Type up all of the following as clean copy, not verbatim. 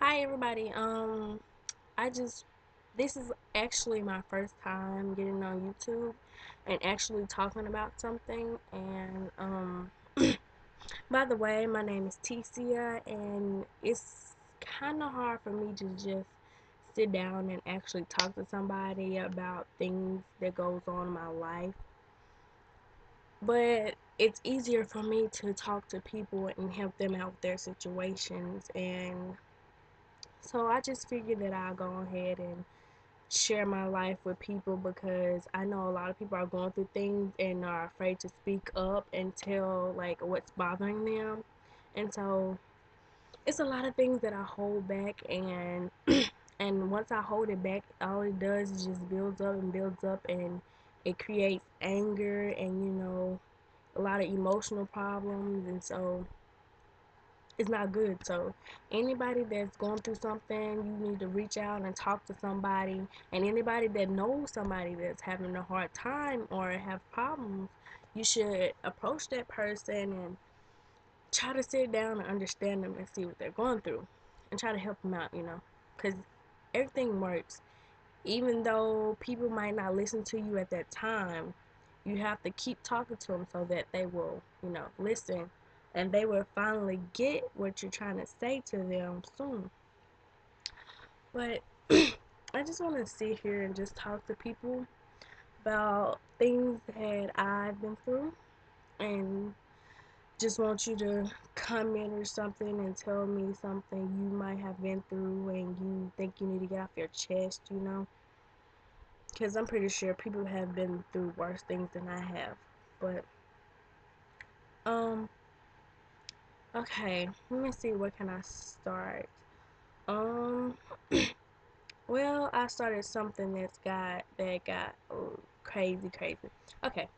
Hi everybody. I just this is actually my first time getting on YouTube and actually talking about something. And by the way, my name is Ticia, and it's kind of hard for me to just sit down and actually talk to somebody about things that goes on in my life. But it's easier for me to talk to people and help them out with their situations. And so I just figured that I'll go ahead and share my life with people because I know a lot of people are going through things and are afraid to speak up and tell like what's bothering them. And so it's a lot of things that I hold back, and and once I hold it back, all it does is just builds up and it creates anger and a lot of emotional problems. And so it's not good. So anybody that's going through something, you need to reach out and talk to somebody. And anybody that knows somebody that's having a hard time or have problems, you should approach that person and try to sit down and understand them and see what they're going through and try to help them out, because everything works. Even though people might not listen to you at that time, you have to keep talking to them so that they will, listen, and they will finally get what you're trying to say to them soon. But I just want to sit here and just talk to people about things that I've been through, and just want you to comment or something and tell me something you might have been through and you think you need to get off your chest. Because I'm pretty sure people have been through worse things than I have. But, um, okay, let me see, where can I start? Um, well, I started something that got crazy, crazy. Okay,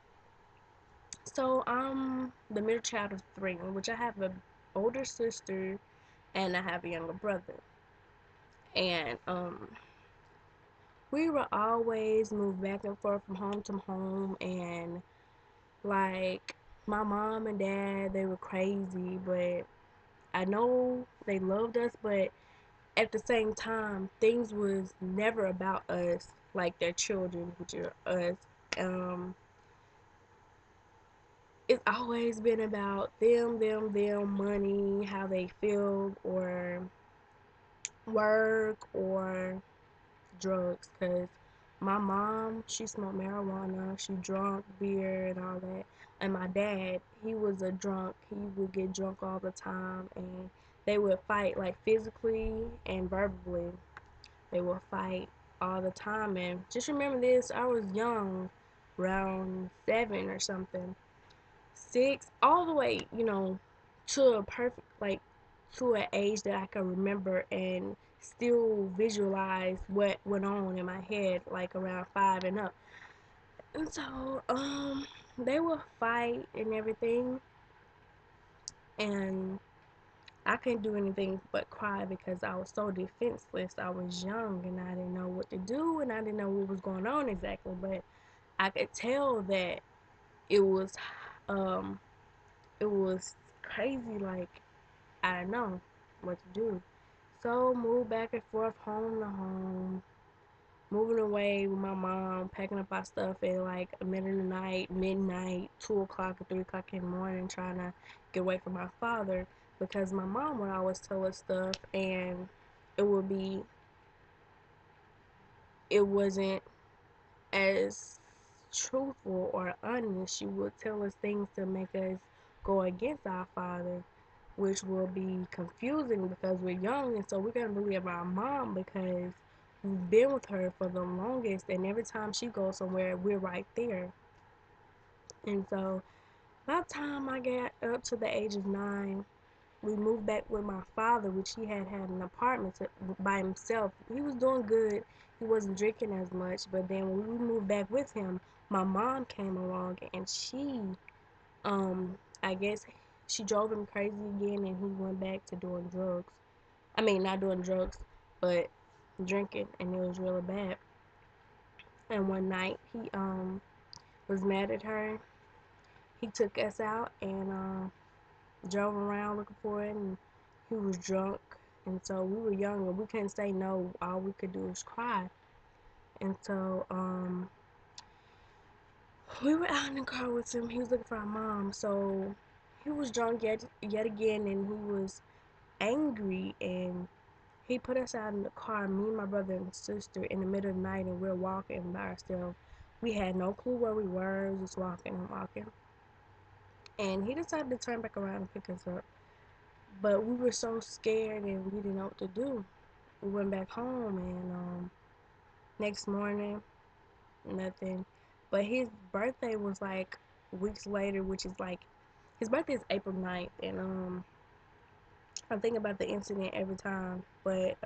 so I'm the middle child of three, in which I have a older sister and I have a younger brother. And we were always moved back and forth from home to home, and like my mom and dad, they were crazy, but I know they loved us, but at the same time, things was never about us, like their children, which are us. Um, it's always been about them, money, how they feel, or work, or drugs. Cause my mom, she smoked marijuana, she drank beer and all that. And my dad, he was a drunk. He would get drunk all the time, and they would fight like physically and verbally. They would fight all the time. And just remember this: I was young, around 7 or something, 6, all the way, to a perfect like to an age that I can remember and still visualize what went on in my head, like around 5 and up. And so, they would fight and everything, and I couldn't do anything but cry because I was so defenseless. I was young and I didn't know what to do and I didn't know what was going on exactly, but I could tell that it was, um, it was crazy. Like, I didn't know what to do. So moved back and forth, home to home, moving away with my mom, packing up our stuff at like a middle of the night, midnight, 2 o'clock or 3 o'clock in the morning, trying to get away from my father because my mom would always tell us stuff, and it would be it wasn't as truthful or honest. She would tell us things to make us go against our father, which will be confusing because we're young, and so we're gonna believe our mom because we've been with her for the longest, and every time she goes somewhere, we're right there. And so by the time I got up to the age of 9, we moved back with my father, which he had an apartment by himself. He was doing good. He wasn't drinking as much, but then when we moved back with him, my mom came along and I guess she drove him crazy again, and he went back to doing drugs. I mean, not doing drugs, but drinking, and it was really bad. And one night he was mad at her. He took us out and drove around looking for it, and he was drunk And so we were young and we couldn't say no. All we could do was cry. And so we were out in the car with him. He was looking for our mom. So he was drunk yet again, and he was angry, and he put us out in the car, me, my brother, and sister, in the middle of the night, and we're walking by ourselves. We had no clue where we were, just walking and walking. And he decided to turn back around and pick us up. But we were so scared and we didn't know what to do. We went back home, and next morning, nothing. But his birthday was like weeks later, which is like, his birthday is April 9th, and I think about the incident every time. But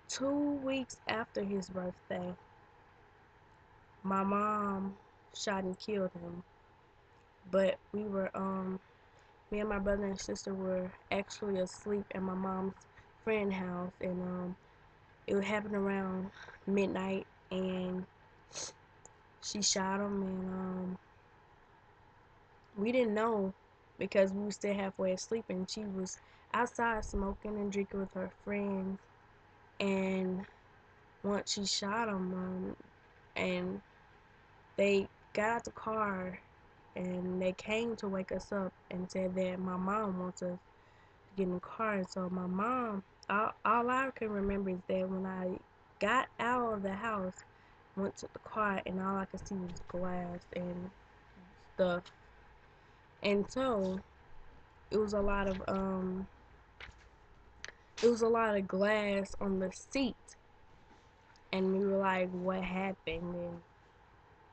2 weeks after his birthday, my mom shot and killed him. But we were me and my brother and sister were actually asleep at my mom's friend house, and it happened around midnight, and she shot him, and we didn't know because we were still halfway asleep, and she was outside smoking and drinking with her friends. And once she shot him, and they got out the car and they came to wake us up and said that my mom wants us to get in the car. And so my mom, all I can remember is that when I got out of the house, went to the car, and all I could see was glass and stuff. And so it was a lot of glass on the seat, and we were like, what happened?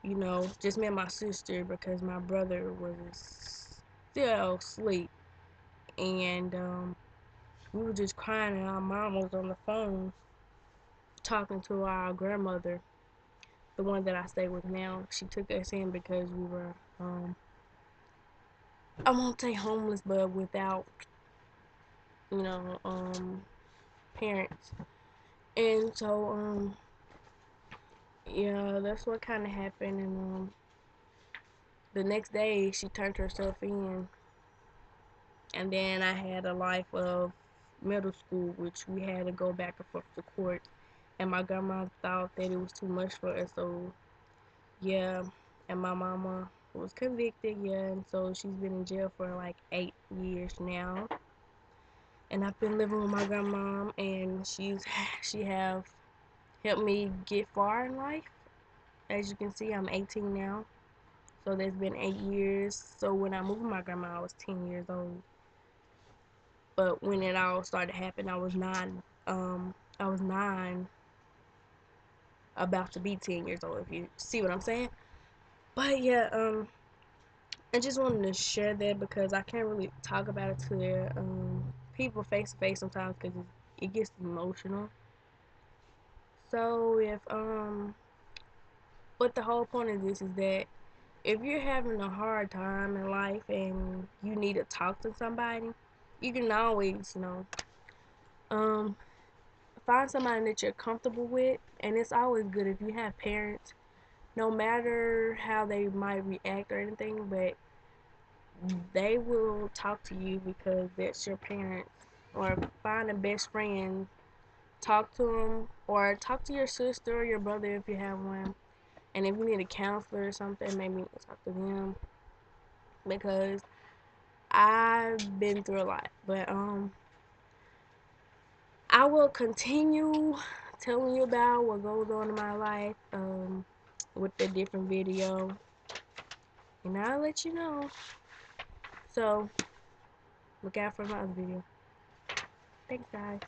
And just me and my sister, because my brother was still asleep, and we were just crying, and our mom was on the phone talking to our grandmother, the one that I stay with now. She took us in because we were I won't say homeless, but without you know parents. And so yeah, that's what kind of happened. And the next day she turned herself in, and then I had a life of middle school, which we had to go back and forth to court, and my grandma thought that it was too much for us, so yeah. And my mama was convicted, yeah, and so she's been in jail for like 8 years now. And I've been living with my grandma, and she have helped me get far in life. As you can see, I'm 18 now, so there's been 8 years. So when I moved with my grandma, I was 10 years old. But when it all started happening, I was nine. I was nine, about to be 10 years old. If you see what I'm saying. But yeah, I just wanted to share that because I can't really talk about it to people face to face sometimes because it gets emotional. So but the whole point of this is that if you're having a hard time in life and you need to talk to somebody, you can always, um, find somebody that you're comfortable with. And it's always good if you have parents, no matter how they might react or anything, but they will talk to you because that's your parents. Or find a best friend, talk to them, or talk to your sister or your brother if you have one. And if you need a counselor or something, maybe talk to them, because I've been through a lot. But I will continue telling you about what goes on in my life with a different video, and I'll let you know. So look out for my other video. Thanks, guys.